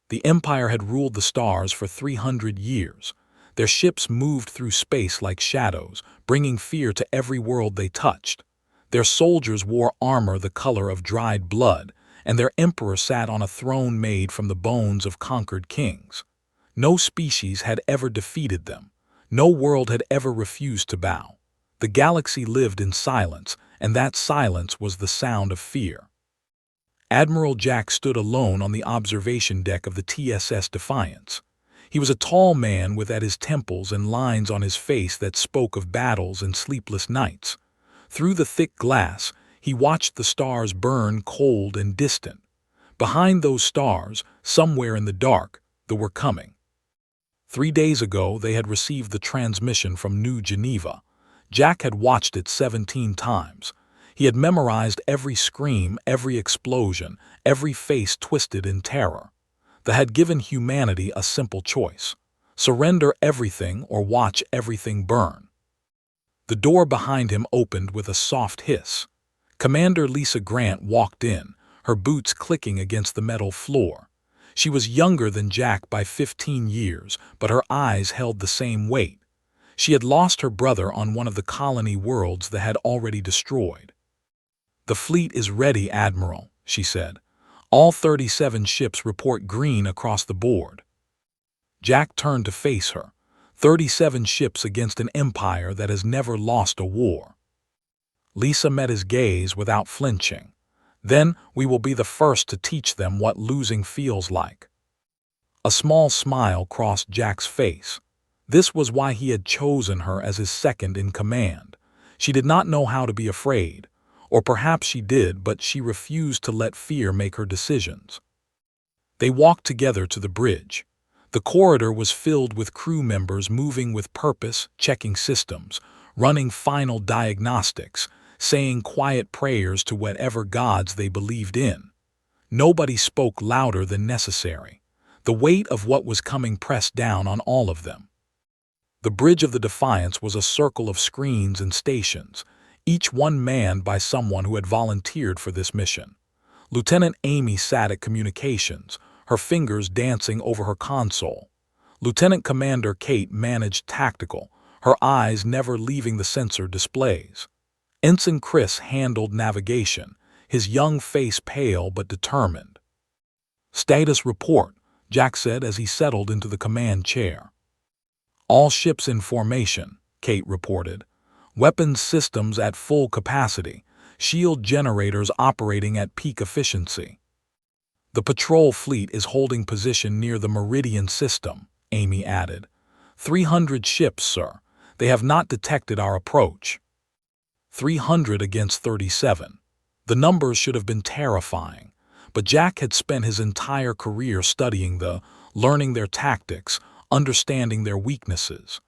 The Empire had ruled the stars for 300 years. Their ships moved through space like shadows, bringing fear to every world they touched. Their soldiers wore armor the color of dried blood, and their emperor sat on a throne made from the bones of conquered kings. No species had ever defeated them. No world had ever refused to bow. The galaxy lived in silence, and that silence was the sound of fear. Admiral Jack stood alone on the observation deck of the TSS Defiance. He was a tall man with at his temples and lines on his face that spoke of battles and sleepless nights. Through the thick glass, he watched the stars burn cold and distant. Behind those stars, somewhere in the dark, they were coming. 3 days ago, they had received the transmission from New Geneva. Jack had watched it 17 times. He had memorized every scream, every explosion, every face twisted in terror. They had given humanity a simple choice: surrender everything or watch everything burn. The door behind him opened with a soft hiss. Commander Lisa Grant walked in, her boots clicking against the metal floor. She was younger than Jack by 15 years, but her eyes held the same weight. She had lost her brother on one of the colony worlds that had already destroyed. "The fleet is ready, Admiral," she said. "All 37 ships report green across the board." Jack turned to face her. 37 ships against an empire that has never lost a war. Lisa met his gaze without flinching. "Then we will be the first to teach them what losing feels like." A small smile crossed Jack's face. This was why he had chosen her as his second in command. She did not know how to be afraid. Or perhaps she did, but she refused to let fear make her decisions. They walked together to the bridge. The corridor was filled with crew members moving with purpose, checking systems, running final diagnostics, saying quiet prayers to whatever gods they believed in. Nobody spoke louder than necessary. The weight of what was coming pressed down on all of them. The bridge of the Defiance was a circle of screens and stations, each one manned by someone who had volunteered for this mission. Lieutenant Amy sat at communications, her fingers dancing over her console. Lieutenant Commander Kate managed tactical, her eyes never leaving the sensor displays. Ensign Chris handled navigation, his young face pale but determined. "Status report," Jack said as he settled into the command chair. "All ships in formation," Kate reported. "Weapons systems at full capacity, shield generators operating at peak efficiency." "The patrol fleet is holding position near the Meridian system," Amy added. 300 ships, sir. They have not detected our approach." 300 against 37. The numbers should have been terrifying. But Jack had spent his entire career studying learning their tactics, understanding their weaknesses.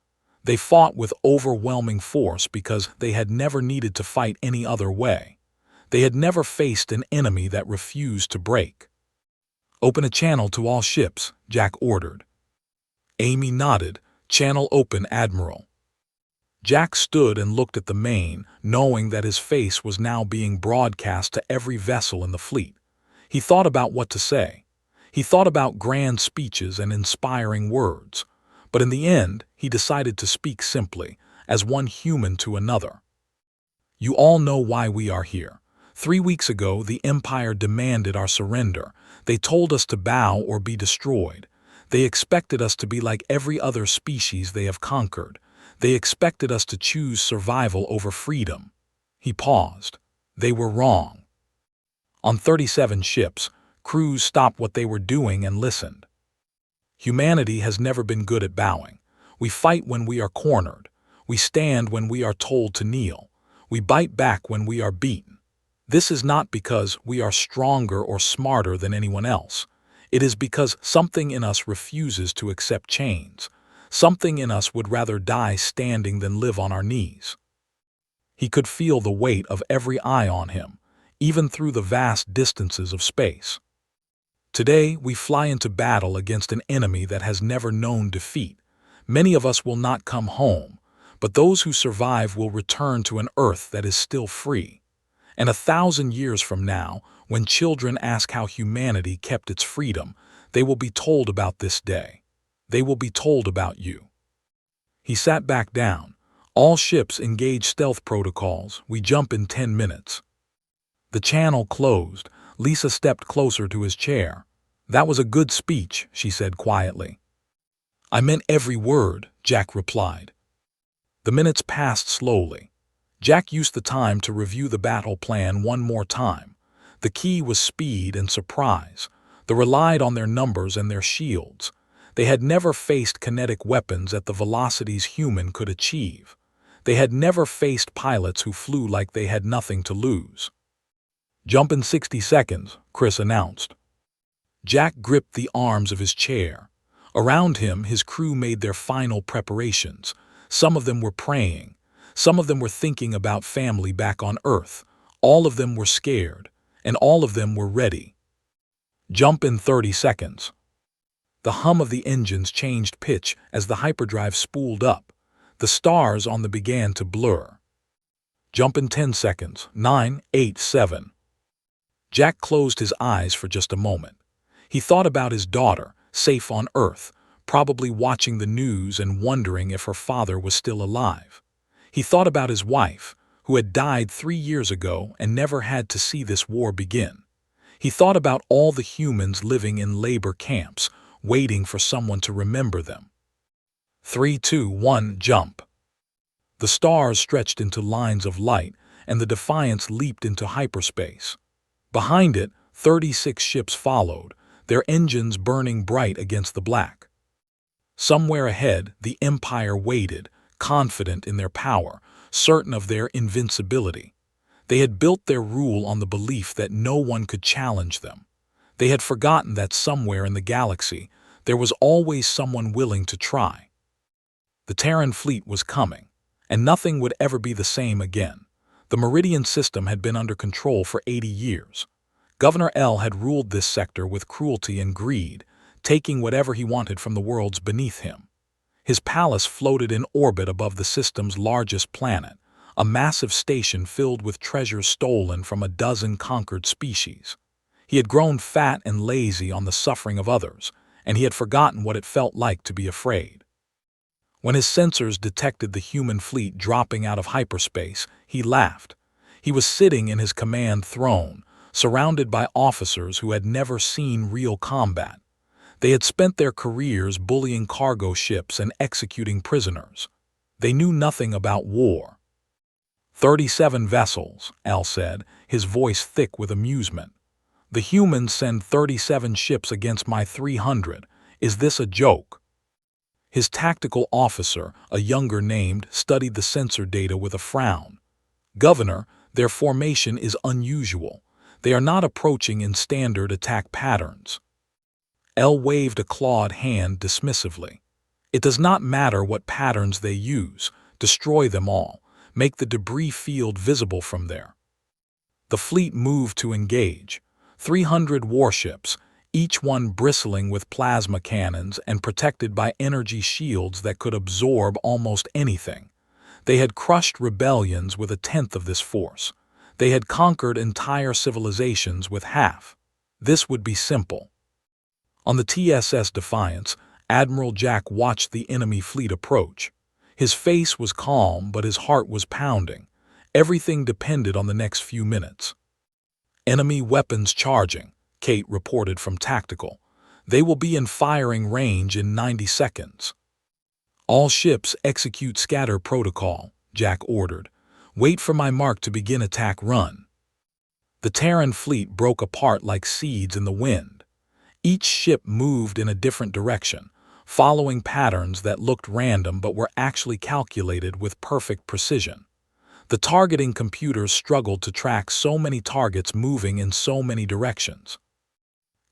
They fought with overwhelming force because they had never needed to fight any other way. They had never faced an enemy that refused to break. "Open a channel to all ships," Jack ordered. Amy nodded. "Channel open, Admiral." Jack stood and looked at the main, knowing that his face was now being broadcast to every vessel in the fleet. He thought about what to say. He thought about grand speeches and inspiring words. But in the end, he decided to speak simply, as one human to another. "You all know why we are here. 3 weeks ago, the Empire demanded our surrender. They told us to bow or be destroyed. They expected us to be like every other species they have conquered. They expected us to choose survival over freedom." He paused. They were wrong. On 37 ships, crews stopped what they were doing and listened. Humanity has never been good at bowing. We fight when we are cornered. We stand when we are told to kneel. We bite back when we are beaten. This is not because we are stronger or smarter than anyone else. It is because something in us refuses to accept chains. Something in us would rather die standing than live on our knees. He could feel the weight of every eye on him, even through the vast distances of space. Today, we fly into battle against an enemy that has never known defeat. Many of us will not come home, but those who survive will return to an Earth that is still free. And 1,000 years from now, when children ask how humanity kept its freedom, They will be told about this day. They will be told about you." He sat back down. "All ships engage stealth protocols. We jump in 10 minutes. The channel closed. Lisa stepped closer to his chair. "That was a good speech," she said quietly. "I meant every word," Jack replied. The minutes passed slowly. Jack used the time to review the battle plan one more time. The key was speed and surprise. They relied on their numbers and their shields. They had never faced kinetic weapons at the velocities human could achieve. They had never faced pilots who flew like they had nothing to lose. "Jump in 60 seconds, Chris announced. Jack gripped the arms of his chair. Around him, his crew made their final preparations. Some of them were praying. Some of them were thinking about family back on Earth. All of them were scared, and all of them were ready. "Jump in 30 seconds. The hum of the engines changed pitch as the hyperdrive spooled up. The stars on them began to blur. "Jump in 10 seconds. 9, 8, 7. Jack closed his eyes for just a moment. He thought about his daughter, safe on Earth, probably watching the news and wondering if her father was still alive. He thought about his wife, who had died 3 years ago and never had to see this war begin. He thought about all the humans living in labor camps, waiting for someone to remember them. 3, 2, 1, jump. The stars stretched into lines of light, and the Defiance leaped into hyperspace. Behind it, 36 ships followed, their engines burning bright against the black. Somewhere ahead, the Empire waited, confident in their power, certain of their invincibility. They had built their rule on the belief that no one could challenge them. They had forgotten that somewhere in the galaxy, there was always someone willing to try. The Terran fleet was coming, and nothing would ever be the same again. The Meridian system had been under control for 80 years. Governor L had ruled this sector with cruelty and greed, taking whatever he wanted from the worlds beneath him. His palace floated in orbit above the system's largest planet, a massive station filled with treasures stolen from a dozen conquered species. He had grown fat and lazy on the suffering of others, and he had forgotten what it felt like to be afraid. When his sensors detected the human fleet dropping out of hyperspace, he laughed. He was sitting in his command throne, surrounded by officers who had never seen real combat. They had spent their careers bullying cargo ships and executing prisoners. They knew nothing about war. 37 vessels, Al said, his voice thick with amusement. The humans send 37 ships against my 300. Is this a joke? His tactical officer, a younger named, studied the sensor data with a frown. Governor, their formation is unusual. They are not approaching in standard attack patterns. L waved a clawed hand dismissively. It does not matter what patterns they use. Destroy them all. Make the debris field visible from there. The fleet moved to engage. 300 warships, each one bristling with plasma cannons and protected by energy shields that could absorb almost anything. They had crushed rebellions with 1/10 of this force. They had conquered entire civilizations with half. This would be simple. On the TSS Defiance, Admiral Jack watched the enemy fleet approach. His face was calm, but his heart was pounding. Everything depended on the next few minutes. "Enemy weapons charging," Kate reported from Tactical. "They will be in firing range in 90 seconds. "All ships execute scatter protocol," Jack ordered. "Wait for my mark to begin attack run." The Terran fleet broke apart like seeds in the wind. Each ship moved in a different direction, following patterns that looked random but were actually calculated with perfect precision. The targeting computers struggled to track so many targets moving in so many directions.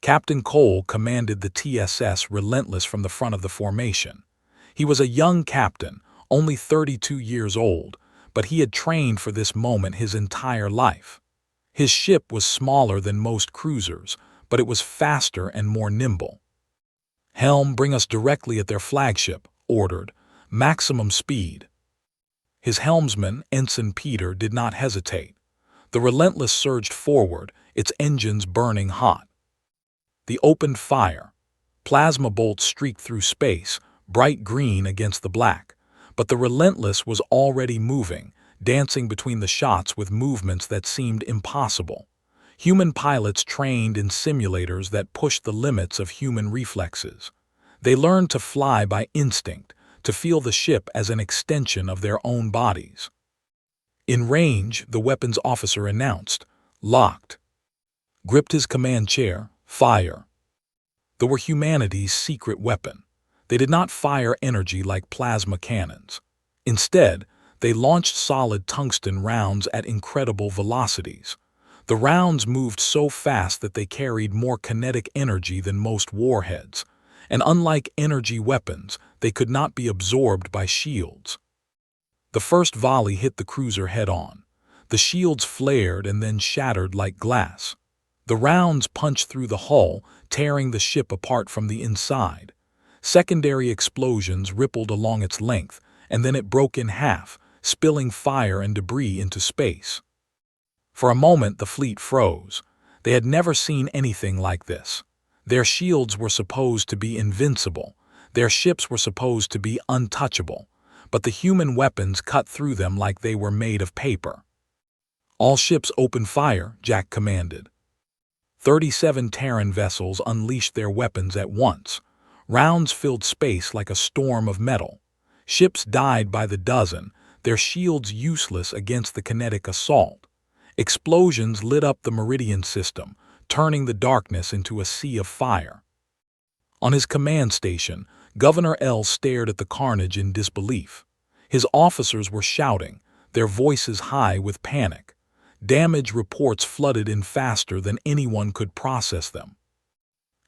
Captain Cole commanded the TSS Relentless from the front of the formation. He was a young captain, only 32 years old, but he had trained for this moment his entire life. His ship was smaller than most cruisers, but it was faster and more nimble. "Helm, bring us directly at their flagship," ordered. "Maximum speed." His helmsman, Ensign Peter, did not hesitate. The Relentless surged forward, its engines burning hot. They opened fire. Plasma bolts streaked through space, bright green against the black. But the Relentless was already moving, dancing between the shots with movements that seemed impossible. Human pilots trained in simulators that pushed the limits of human reflexes. They learned to fly by instinct, to feel the ship as an extension of their own bodies. In range, the weapons officer announced, "Locked." Gripped his command chair, "Fire." They were humanity's secret weapon. They did not fire energy like plasma cannons. Instead, they launched solid tungsten rounds at incredible velocities. The rounds moved so fast that they carried more kinetic energy than most warheads, and unlike energy weapons, they could not be absorbed by shields. The first volley hit the cruiser head-on. The shields flared and then shattered like glass. The rounds punched through the hull, tearing the ship apart from the inside. Secondary explosions rippled along its length, and then it broke in half, spilling fire and debris into space. For a moment, the fleet froze. They had never seen anything like this. Their shields were supposed to be invincible. Their ships were supposed to be untouchable. But the human weapons cut through them like they were made of paper. "All ships open fire," Jack commanded. 37 Terran vessels unleashed their weapons at once. Rounds filled space like a storm of metal. Ships died by the dozen, their shields useless against the kinetic assault. Explosions lit up the Meridian system, turning the darkness into a sea of fire. On his command station, Governor L stared at the carnage in disbelief. His officers were shouting, their voices high with panic. Damage reports flooded in faster than anyone could process them.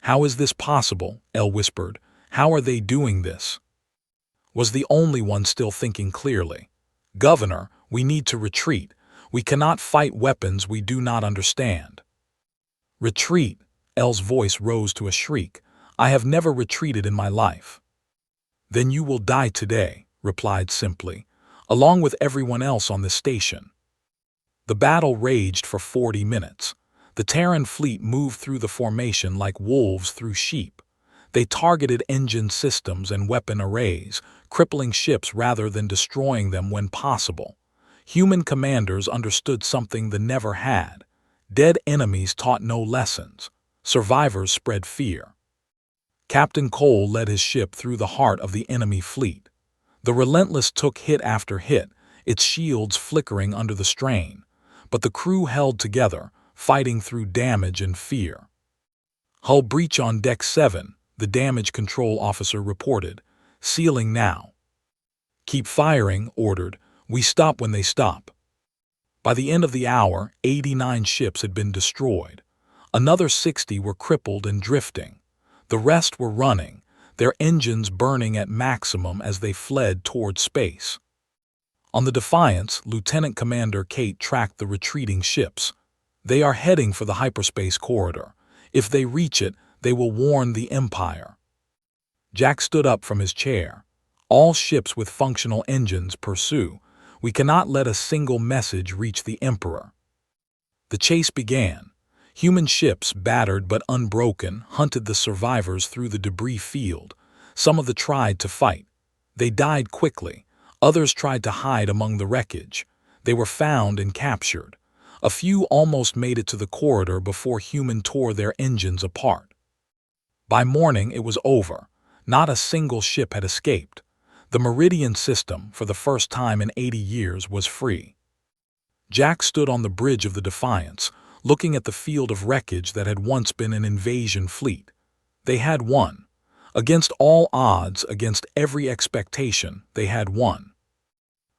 "How is this possible?" L whispered. "How are they doing this?" Was the only one still thinking clearly. "Governor, we need to retreat. We cannot fight weapons we do not understand." "Retreat!" L's voice rose to a shriek. "I have never retreated in my life." "Then you will die today," replied simply, "along with everyone else on the station." The battle raged for 40 minutes. The Terran fleet moved through the formation like wolves through sheep. They targeted engine systems and weapon arrays, crippling ships rather than destroying them when possible. Human commanders understood something they never had. Dead enemies taught no lessons. Survivors spread fear. Captain Cole led his ship through the heart of the enemy fleet. The Relentless took hit after hit, its shields flickering under the strain. But the crew held together, fighting through damage and fear. "Hull breach on Deck 7, the damage control officer reported. "Sealing now." "Keep firing," ordered. "We stop when they stop." By the end of the hour, 89 ships had been destroyed. Another 60 were crippled and drifting. The rest were running, their engines burning at maximum as they fled toward space. On the Defiance, Lieutenant Commander Kate tracked the retreating ships. "They are heading for the hyperspace corridor. If they reach it, they will warn the Empire." Jack stood up from his chair. "All ships with functional engines pursue. We cannot let a single message reach the Emperor." The chase began. Human ships, battered but unbroken, hunted the survivors through the debris field. Some of them tried to fight. They died quickly. Others tried to hide among the wreckage. They were found and captured. A few almost made it to the corridor before human tore their engines apart. By morning, it was over. Not a single ship had escaped. The Meridian system, for the first time in 80 years, was free. Jack stood on the bridge of the Defiance, looking at the field of wreckage that had once been an invasion fleet. They had won. Against all odds, against every expectation, they had won.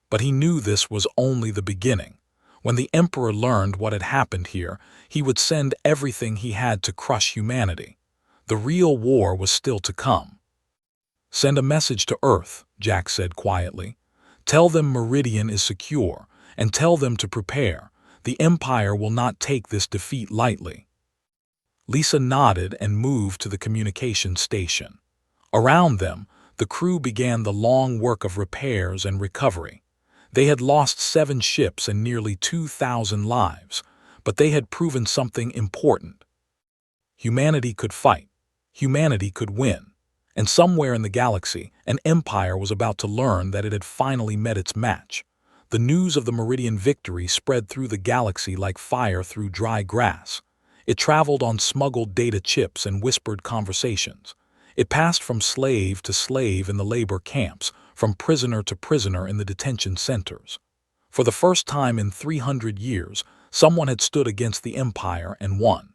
But he knew this was only the beginning. When the Emperor learned what had happened here, he would send everything he had to crush humanity. The real war was still to come. "Send a message to Earth," Jack said quietly. "Tell them Meridian is secure, and tell them to prepare. The Empire will not take this defeat lightly." Lisa nodded and moved to the communication station. Around them, the crew began the long work of repairs and recovery. They had lost 7 ships and nearly 2,000 lives, but they had proven something important. Humanity could fight. Humanity could win. And somewhere in the galaxy, an empire was about to learn that it had finally met its match. The news of the Meridian victory spread through the galaxy like fire through dry grass. It traveled on smuggled data chips and whispered conversations. It passed from slave to slave in the labor camps, from prisoner to prisoner in the detention centers. For the first time in 300 years, someone had stood against the Empire and won.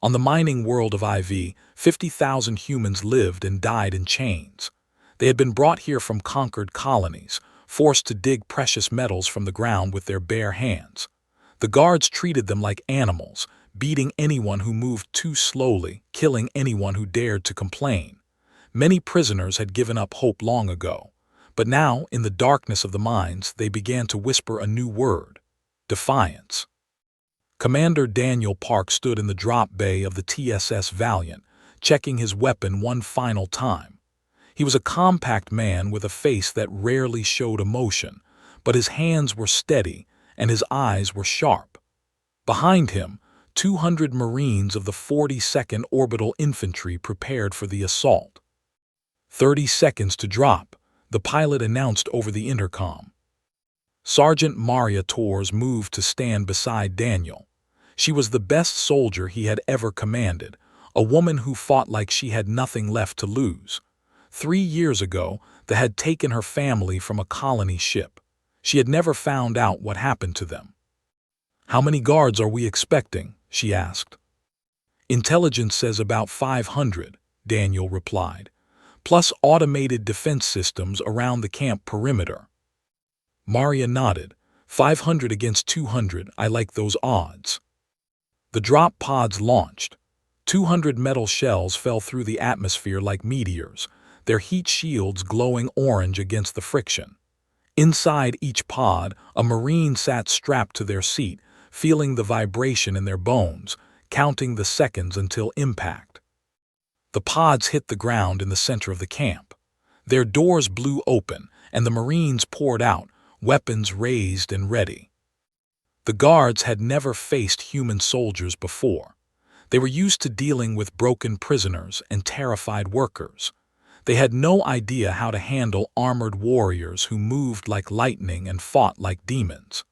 On the mining world of IV, 50,000 humans lived and died in chains. They had been brought here from conquered colonies, forced to dig precious metals from the ground with their bare hands. The guards treated them like animals, beating anyone who moved too slowly, killing anyone who dared to complain. Many prisoners had given up hope long ago, but now, in the darkness of the mines, they began to whisper a new word: defiance. Commander Daniel Park stood in the drop bay of the TSS Valiant, checking his weapon one final time. He was a compact man with a face that rarely showed emotion, but his hands were steady and his eyes were sharp. Behind him, 200 Marines of the 42nd Orbital Infantry prepared for the assault. 30 seconds to drop, the pilot announced over the intercom. Sergeant Maria Torres moved to stand beside Daniel. She was the best soldier he had ever commanded, a woman who fought like she had nothing left to lose. 3 years ago, they had taken her family from a colony ship. She had never found out what happened to them. "How many guards are we expecting?" she asked. "Intelligence says about 500, Daniel replied, "plus automated defense systems around the camp perimeter." Maria nodded. 500 against 200, I like those odds. The drop pods launched. 200 metal shells fell through the atmosphere like meteors, their heat shields glowing orange against the friction. Inside each pod, a Marine sat strapped to their seat, feeling the vibration in their bones, counting the seconds until impact. The pods hit the ground in the center of the camp. Their doors blew open, and the Marines poured out, weapons raised and ready. The guards had never faced human soldiers before. They were used to dealing with broken prisoners and terrified workers. They had no idea how to handle armored warriors who moved like lightning and fought like demons.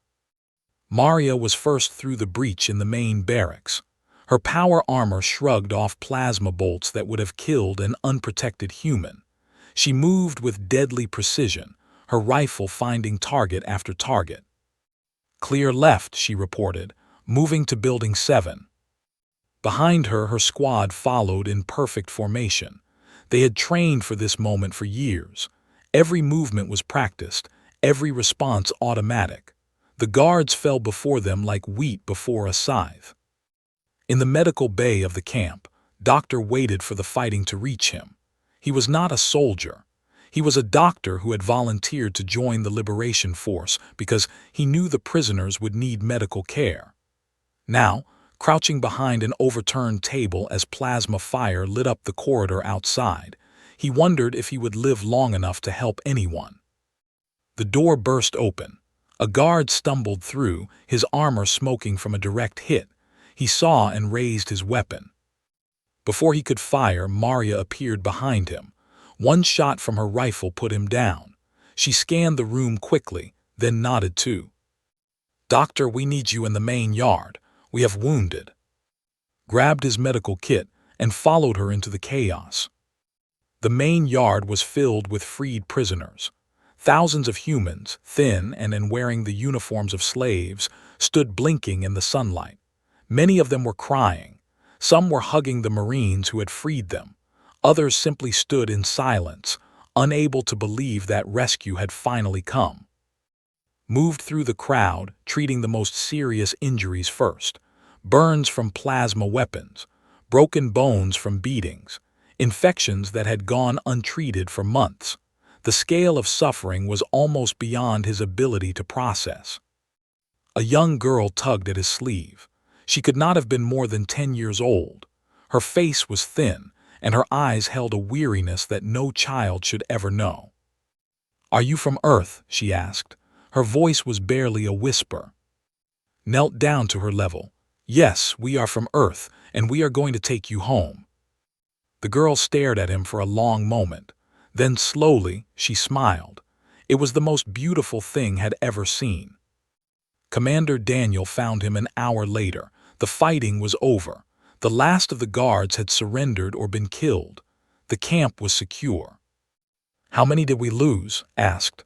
Maria was first through the breach in the main barracks. Her power armor shrugged off plasma bolts that would have killed an unprotected human. She moved with deadly precision, her rifle finding target after target. "Clear left," she reported, moving to Building 7. Behind her, her squad followed in perfect formation. They had trained for this moment for years. Every movement was practiced, every response automatic. The guards fell before them like wheat before a scythe. In the medical bay of the camp, Doctor waited for the fighting to reach him. He was not a soldier. He was a doctor who had volunteered to join the Liberation Force because he knew the prisoners would need medical care. Now, crouching behind an overturned table as plasma fire lit up the corridor outside, he wondered if he would live long enough to help anyone. The door burst open. A guard stumbled through, his armor smoking from a direct hit. He saw and raised his weapon. Before he could fire, Maria appeared behind him. One shot from her rifle put him down. She scanned the room quickly, then nodded too. "Doctor, we need you in the main yard. We have wounded." Grabbed his medical kit and followed her into the chaos. The main yard was filled with freed prisoners. Thousands of humans, thin and wearing the uniforms of slaves, stood blinking in the sunlight. Many of them were crying. Some were hugging the Marines who had freed them. Others simply stood in silence, unable to believe that rescue had finally come. Moved through the crowd, treating the most serious injuries first. Burns from plasma weapons, broken bones from beatings, infections that had gone untreated for months. The scale of suffering was almost beyond his ability to process. A young girl tugged at his sleeve. She could not have been more than 10 years old. Her face was thin, and her eyes held a weariness that no child should ever know. "Are you from Earth?" she asked. Her voice was barely a whisper. Knelt down to her level. "Yes, we are from Earth, and we are going to take you home." The girl stared at him for a long moment. Then slowly, she smiled. It was the most beautiful thing had ever seen. Commander Daniel found him an hour later. The fighting was over. The last of the guards had surrendered or been killed. The camp was secure. "How many did we lose?" asked.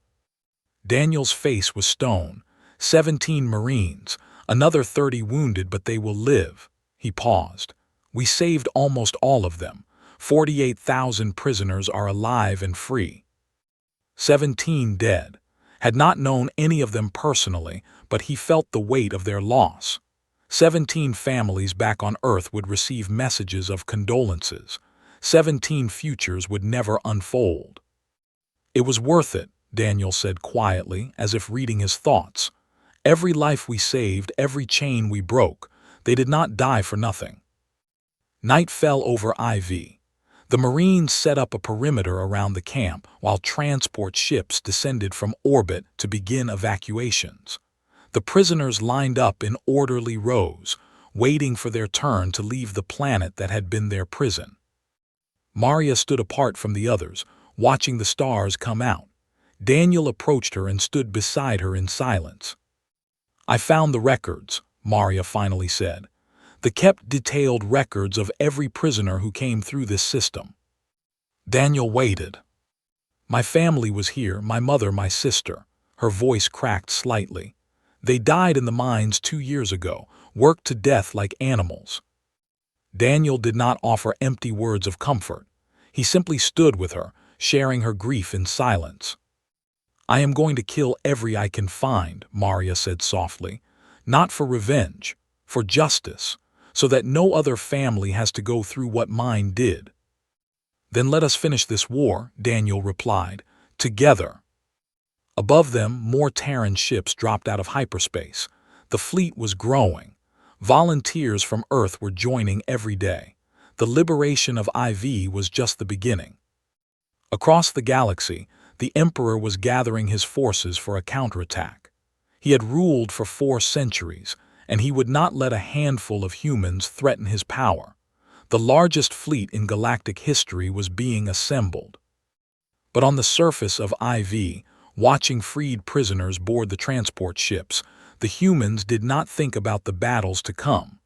Daniel's face was stone. 17 Marines, another 30 wounded, but they will live. He paused. "We saved almost all of them. 48,000 prisoners are alive and free. 17 dead. Had not known any of them personally, but he felt the weight of their loss. 17 families back on Earth would receive messages of condolences. 17 futures would never unfold." "It was worth it," Daniel said quietly, as if reading his thoughts. "Every life we saved, every chain we broke, they did not die for nothing." Night fell over IV. The Marines set up a perimeter around the camp while transport ships descended from orbit to begin evacuations. The prisoners lined up in orderly rows, waiting for their turn to leave the planet that had been their prison. Maria stood apart from the others, watching the stars come out. Daniel approached her and stood beside her in silence. "I found the records," Maria finally said. "The kept detailed records of every prisoner who came through this system." Daniel waited. "My family was here, my mother, my sister." Her voice cracked slightly. "They died in the mines 2 years ago, worked to death like animals." Daniel did not offer empty words of comfort. He simply stood with her, sharing her grief in silence. "I am going to kill every I can find," Maria said softly. "Not for revenge, for justice, so that no other family has to go through what mine did." "Then let us finish this war," Daniel replied. "Together." Above them, more Terran ships dropped out of hyperspace. The fleet was growing. Volunteers from Earth were joining every day. The liberation of IV was just the beginning. Across the galaxy, the Emperor was gathering his forces for a counterattack. He had ruled for 4 centuries, and he would not let a handful of humans threaten his power. The largest fleet in galactic history was being assembled. But on the surface of IV, watching freed prisoners board the transport ships, the humans did not think about the battles to come.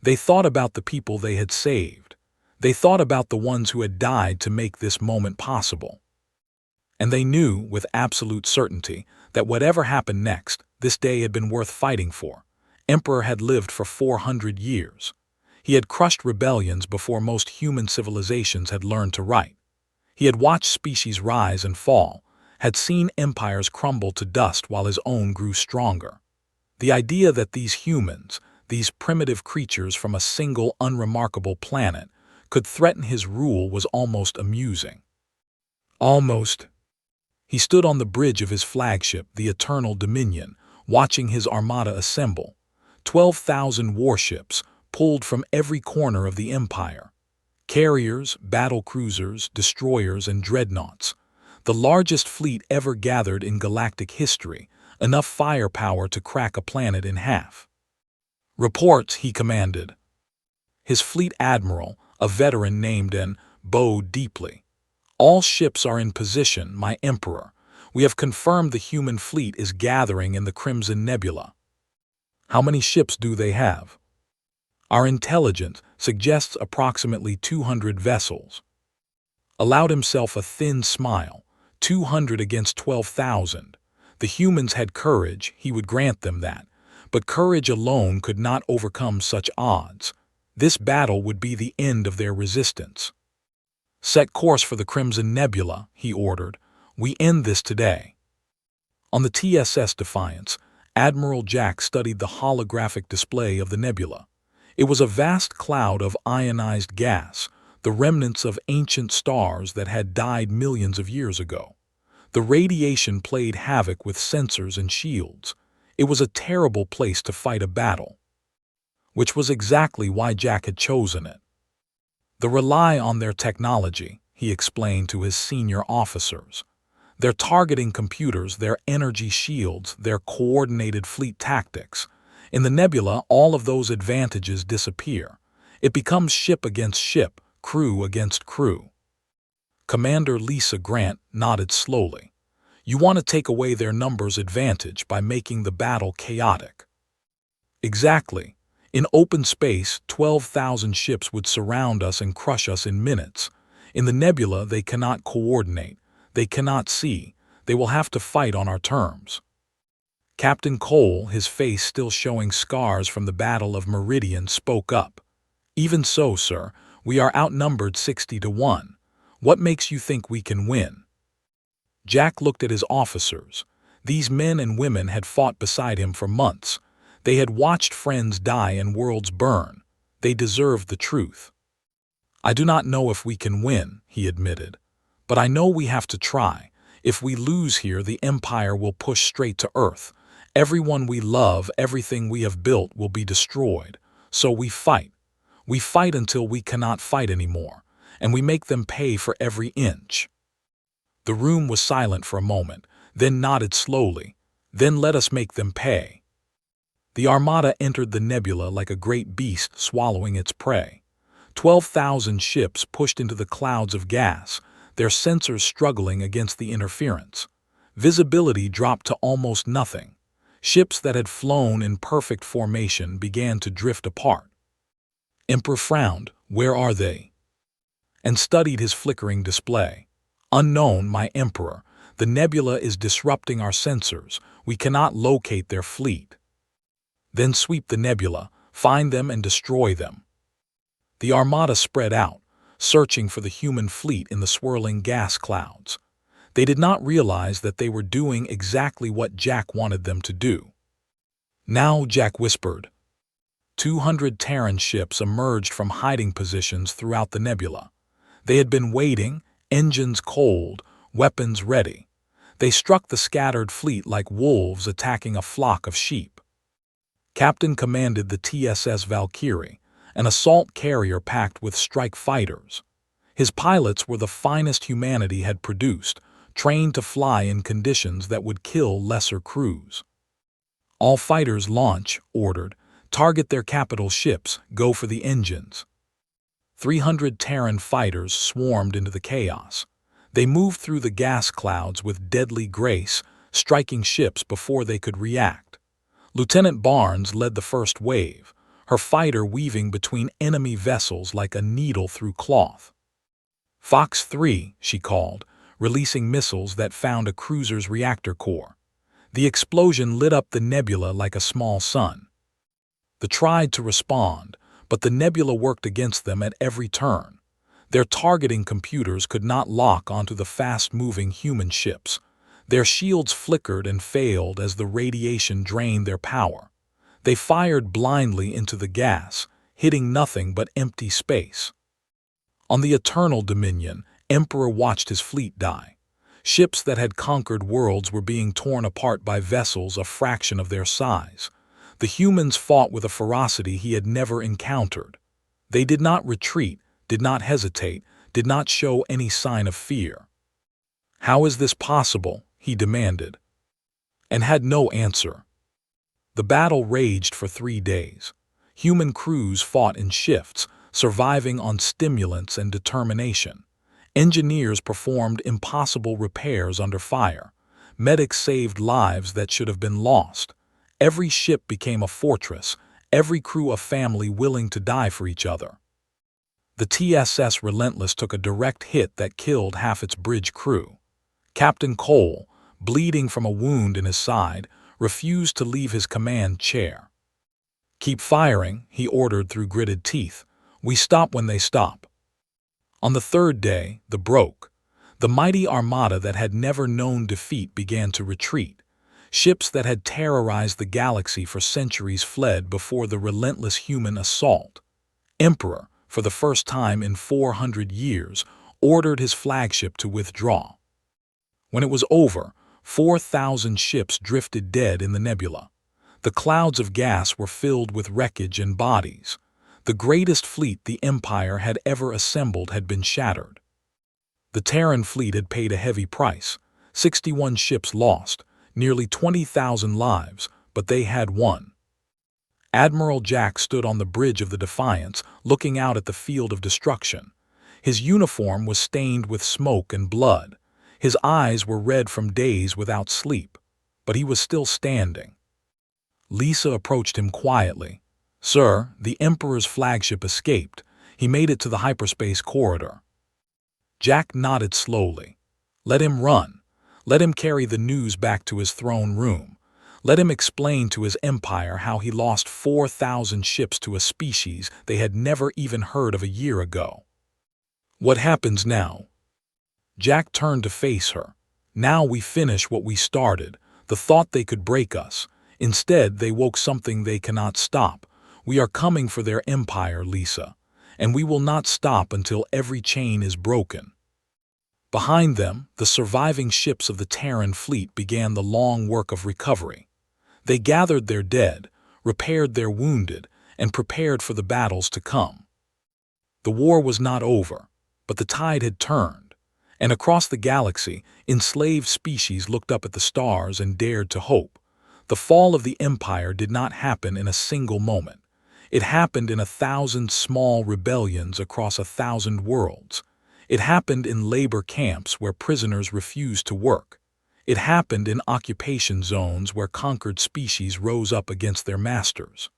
They thought about the people they had saved. They thought about the ones who had died to make this moment possible. And they knew, with absolute certainty, that whatever happened next, this day had been worth fighting for. Emperor had lived for 400 years. He had crushed rebellions before most human civilizations had learned to write. He had watched species rise and fall, had seen empires crumble to dust while his own grew stronger. The idea that these humans, these primitive creatures from a single unremarkable planet, could threaten his rule was almost amusing. Almost. He stood on the bridge of his flagship, the Eternal Dominion, watching his armada assemble. 12,000 warships, pulled from every corner of the Empire. Carriers, battle cruisers, destroyers, and dreadnoughts. The largest fleet ever gathered in galactic history, enough firepower to crack a planet in half. "Reports," he commanded. His fleet admiral, a veteran named N, bowed deeply. "All ships are in position, my Emperor. We have confirmed the human fleet is gathering in the Crimson Nebula." "How many ships do they have?" "Our intelligence suggests approximately 200 vessels." Allowed himself a thin smile. 200 against 12,000. The humans had courage, he would grant them that. But courage alone could not overcome such odds. This battle would be the end of their resistance. "Set course for the Crimson Nebula," he ordered. "We end this today." On the TSS Defiance, Admiral Jack studied the holographic display of the nebula. It was a vast cloud of ionized gas, the remnants of ancient stars that had died millions of years ago. The radiation played havoc with sensors and shields. It was a terrible place to fight a battle. Which was exactly why Jack had chosen it. "They rely on their technology," he explained to his senior officers. "Their targeting computers, their energy shields, their coordinated fleet tactics. In the nebula, all of those advantages disappear. It becomes ship against ship, crew against crew. Commander Lisa Grant nodded slowly. You want to take away their numbers advantage by making the battle chaotic. Exactly. In open space, 12,000 ships would surround us and crush us in minutes. In the nebula, they cannot coordinate. They cannot see. They will have to fight on our terms. Captain Cole, his face still showing scars from the Battle of Meridian, spoke up. Even so, sir, we are outnumbered 60-1. What makes you think we can win? Jack looked at his officers. These men and women had fought beside him for months. They had watched friends die and worlds burn. They deserved the truth. I do not know if we can win, he admitted. But I know we have to try. If we lose here, the Empire will push straight to Earth. Everyone we love, everything we have built will be destroyed. So we fight. We fight until we cannot fight anymore, and we make them pay for every inch. The room was silent for a moment, then nodded slowly. Then let us make them pay. The Armada entered the nebula like a great beast swallowing its prey. 12,000 ships pushed into the clouds of gas, their sensors struggling against the interference. Visibility dropped to almost nothing. Ships that had flown in perfect formation began to drift apart. Emperor frowned. Where are they? And studied his flickering display. Unknown, my Emperor. The nebula is disrupting our sensors. We cannot locate their fleet. Then sweep the nebula, find them and destroy them. The Armada spread out, searching for the human fleet in the swirling gas clouds. They did not realize that they were doing exactly what Jack wanted them to do. Now, Jack whispered. 200 Terran ships emerged from hiding positions throughout the nebula. They had been waiting, engines cold, weapons ready. They struck the scattered fleet like wolves attacking a flock of sheep. Captain commanded the TSS Valkyrie, an assault carrier packed with strike fighters. His pilots were the finest humanity had produced, trained to fly in conditions that would kill lesser crews. All fighters launch, ordered. Target their capital ships, go for the engines. 300 Terran fighters swarmed into the chaos. They moved through the gas clouds with deadly grace, striking ships before they could react. Lieutenant Barnes led the first wave, her fighter weaving between enemy vessels like a needle through cloth. Fox 3, she called, releasing missiles that found a cruiser's reactor core. The explosion lit up the nebula like a small sun. They tried to respond, but the nebula worked against them at every turn. Their targeting computers could not lock onto the fast-moving human ships. Their shields flickered and failed as the radiation drained their power. They fired blindly into the gas, hitting nothing but empty space. On the Eternal Dominion, Emperor watched his fleet die. Ships that had conquered worlds were being torn apart by vessels a fraction of their size. The humans fought with a ferocity he had never encountered. They did not retreat, did not hesitate, did not show any sign of fear. How is this possible? He demanded, and had no answer. The battle raged for 3 days. Human crews fought in shifts, surviving on stimulants and determination. Engineers performed impossible repairs under fire. Medics saved lives that should have been lost. Every ship became a fortress, every crew a family willing to die for each other. The TSS Relentless took a direct hit that killed half its bridge crew. Captain Cole, bleeding from a wound in his side, refused to leave his command chair. Keep firing, he ordered through gritted teeth. We stop when they stop. On the 3rd day, the broke. The mighty armada that had never known defeat began to retreat. Ships that had terrorized the galaxy for centuries fled before the relentless human assault. Emperor, for the first time in 400 years, ordered his flagship to withdraw. When it was over, 4,000 ships drifted dead in the nebula. The clouds of gas were filled with wreckage and bodies. The greatest fleet the Empire had ever assembled had been shattered. The Terran fleet had paid a heavy price. 61 ships lost, nearly 20,000 lives, but they had won. Admiral Jack stood on the bridge of the Defiance, looking out at the field of destruction. His uniform was stained with smoke and blood. His eyes were red from days without sleep, but he was still standing. Lisa approached him quietly. "Sir, the Emperor's flagship escaped. He made it to the hyperspace corridor." Jack nodded slowly. "Let him run. Let him carry the news back to his throne room. Let him explain to his empire how he lost 4,000 ships to a species they had never even heard of a year ago." "What happens now?" Jack turned to face her. "Now we finish what we started. The thought they could break us. Instead, they woke something they cannot stop. We are coming for their empire, Lisa, and we will not stop until every chain is broken." Behind them, the surviving ships of the Terran fleet began the long work of recovery. They gathered their dead, repaired their wounded, and prepared for the battles to come. The war was not over, but the tide had turned, and across the galaxy, enslaved species looked up at the stars and dared to hope. The fall of the Empire did not happen in a single moment. It happened in 1,000 small rebellions across 1,000 worlds. It happened in labor camps where prisoners refused to work. It happened in occupation zones where conquered species rose up against their masters.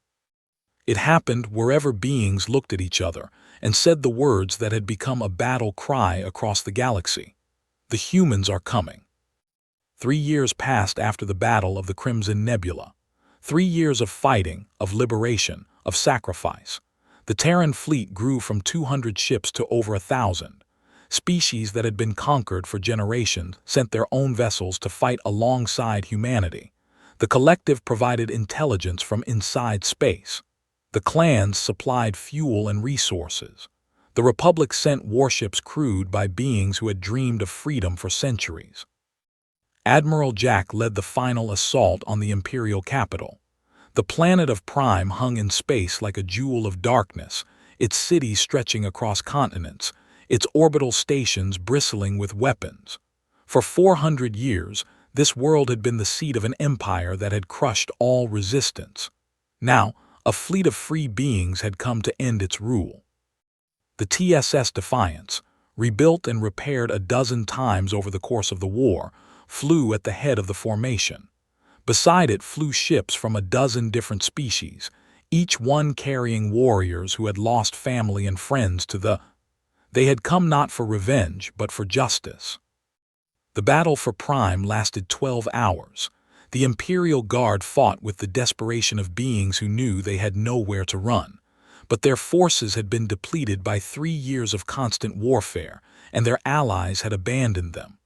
It happened wherever beings looked at each other and said the words that had become a battle cry across the galaxy: "The humans are coming." 3 years passed after the Battle of the Crimson Nebula. 3 years of fighting, of liberation, of sacrifice. The Terran fleet grew from 200 ships to over 1,000. Species that had been conquered for generations sent their own vessels to fight alongside humanity. The collective provided intelligence from inside space. The clans supplied fuel and resources. The Republic sent warships crewed by beings who had dreamed of freedom for centuries. Admiral Jack led the final assault on the Imperial capital. The planet of Prime hung in space like a jewel of darkness, its cities stretching across continents, its orbital stations bristling with weapons. For 400 years, this world had been the seat of an empire that had crushed all resistance. Now, a fleet of free beings had come to end its rule. The TSS Defiance, rebuilt and repaired a dozen times over the course of the war, flew at the head of the formation. Beside it flew ships from a dozen different species, each one carrying warriors who had lost family and friends to the... They had come not for revenge, but for justice. The battle for Prime lasted 12 hours. The Imperial Guard fought with the desperation of beings who knew they had nowhere to run. But their forces had been depleted by 3 years of constant warfare, and their allies had abandoned them.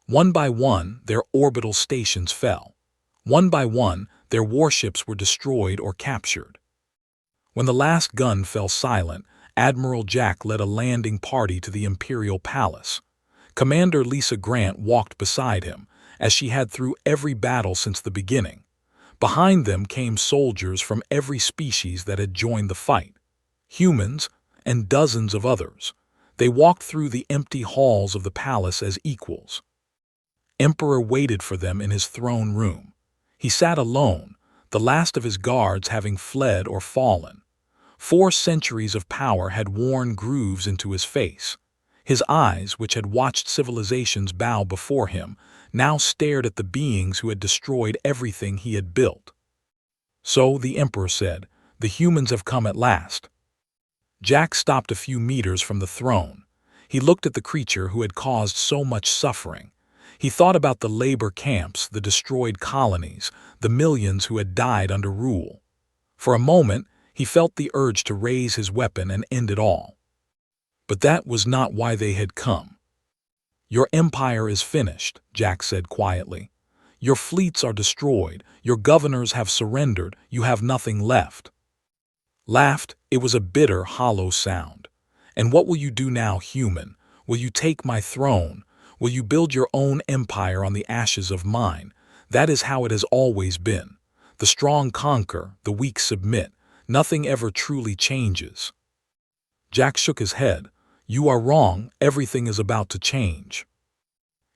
One by one, their orbital stations fell. One by one, their warships were destroyed or captured. When the last gun fell silent, Admiral Jack led a landing party to the Imperial Palace. Commander Lisa Grant walked beside him, as she had through every battle since the beginning. Behind them came soldiers from every species that had joined the fight. Humans and dozens of others. They walked through the empty halls of the palace as equals. Emperor waited for them in his throne room. He sat alone, the last of his guards having fled or fallen. 4 centuries of power had worn grooves into his face. His eyes, which had watched civilizations bow before him, now stared at the beings who had destroyed everything he had built. "So," the Emperor said, "the humans have come at last." Jack stopped a few meters from the throne. He looked at the creature who had caused so much suffering. He thought about the labor camps, the destroyed colonies, the millions who had died under rule. For a moment, he felt the urge to raise his weapon and end it all. But that was not why they had come. "Your empire is finished," Jack said quietly. "Your fleets are destroyed, your governors have surrendered, you have nothing left." Laughed, it was a bitter, hollow sound. "And what will you do now, human? Will you take my throne? Will you build your own empire on the ashes of mine? That is how it has always been. The strong conquer, the weak submit. Nothing ever truly changes." Jack shook his head. "You are wrong, everything is about to change."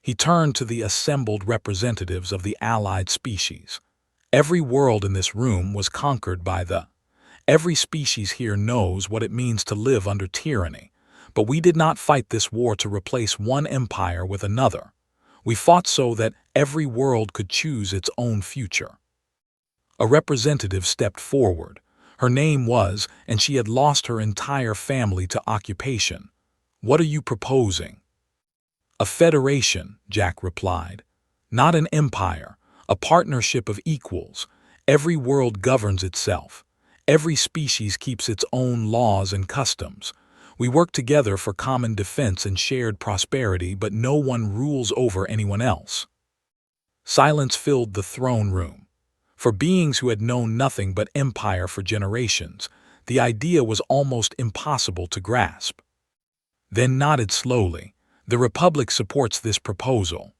He turned to the assembled representatives of the allied species. Every world in this room was conquered by the... Every species here knows what it means to live under tyranny, But we did not fight this war to replace one empire with another. We fought so that every world could choose its own future. A representative stepped forward. Her name was, and she had lost her entire family to occupation. What are you proposing? A federation, Jack replied. Not an empire, a partnership of equals. Every world governs itself. Every species keeps its own laws and customs. We work together for common defense and shared prosperity, but no one rules over anyone else. Silence filled the throne room. For beings who had known nothing but empire for generations, the idea was almost impossible to grasp. Then nodded slowly. The Republic supports this proposal.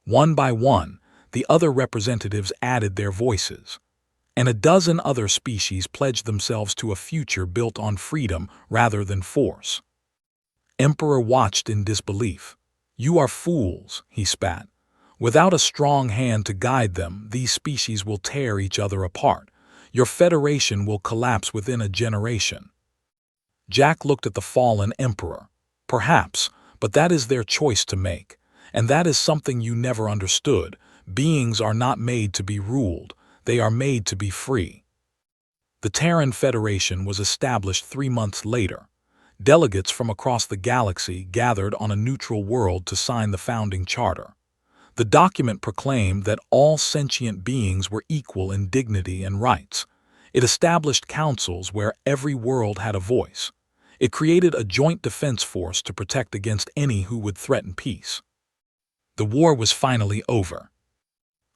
One by one, the other representatives added their voices, and a dozen other species pledged themselves to a future built on freedom rather than force. Emperor watched in disbelief. You are fools, he spat. Without a strong hand to guide them, these species will tear each other apart. Your federation will collapse within a generation. Jack looked at the fallen emperor. Perhaps, but that is their choice to make. And that is something you never understood. Beings are not made to be ruled. They are made to be free. The Terran Federation was established 3 months later. Delegates from across the galaxy gathered on a neutral world to sign the founding charter. The document proclaimed that all sentient beings were equal in dignity and rights. It established councils where every world had a voice. It created a joint defense force to protect against any who would threaten peace. The war was finally over.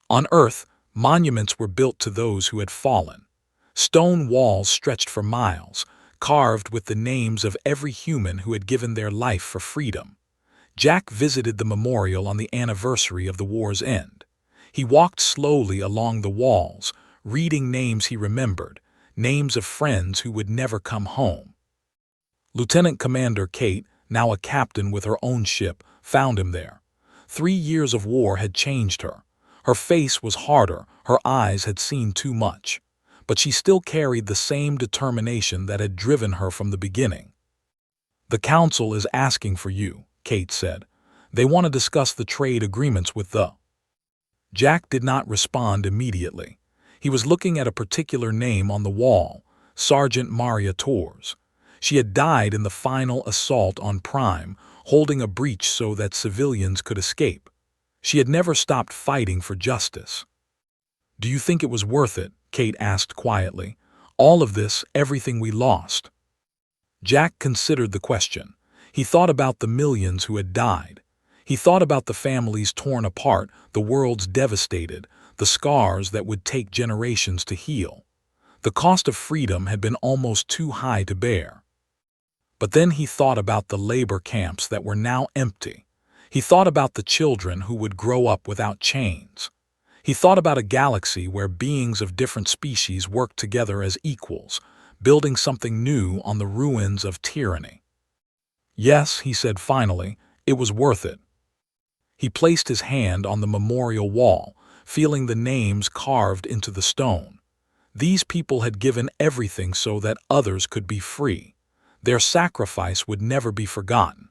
On Earth, monuments were built to those who had fallen. Stone walls stretched for miles, carved with the names of every human who had given their life for freedom. Jack visited the memorial on the anniversary of the war's end. He walked slowly along the walls, reading names he remembered, names of friends who would never come home. Lieutenant Commander Kate, now a captain with her own ship, found him there. 3 years of war had changed her. Her face was harder, her eyes had seen too much. But she still carried the same determination that had driven her from the beginning. The Council is asking for you, Kate said. They want to discuss the trade agreements with the... Jack did not respond immediately. He was looking at a particular name on the wall, Sergeant Maria Torres. She had died in the final assault on Prime, holding a breach so that civilians could escape. She had never stopped fighting for justice. Do you think it was worth it? Kate asked quietly. All of this, everything we lost. Jack considered the question. He thought about the millions who had died. He thought about the families torn apart, the worlds devastated, the scars that would take generations to heal. The cost of freedom had been almost too high to bear. But then he thought about the labor camps that were now empty. He thought about the children who would grow up without chains. He thought about a galaxy where beings of different species worked together as equals, building something new on the ruins of tyranny. Yes, he said finally, it was worth it. He placed his hand on the memorial wall, feeling the names carved into the stone. These people had given everything so that others could be free. Their sacrifice would never be forgotten.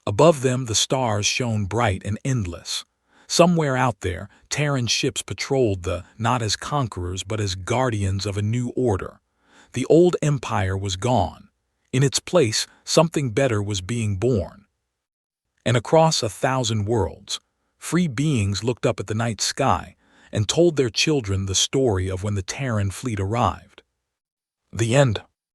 Above them, the stars shone bright and endless. Somewhere out there, Terran ships patrolled not as conquerors but as guardians of a new order. The old empire was gone. In its place, something better was being born. And across 1,000 worlds, free beings looked up at the night sky and told their children the story of when the Terran fleet arrived. The end.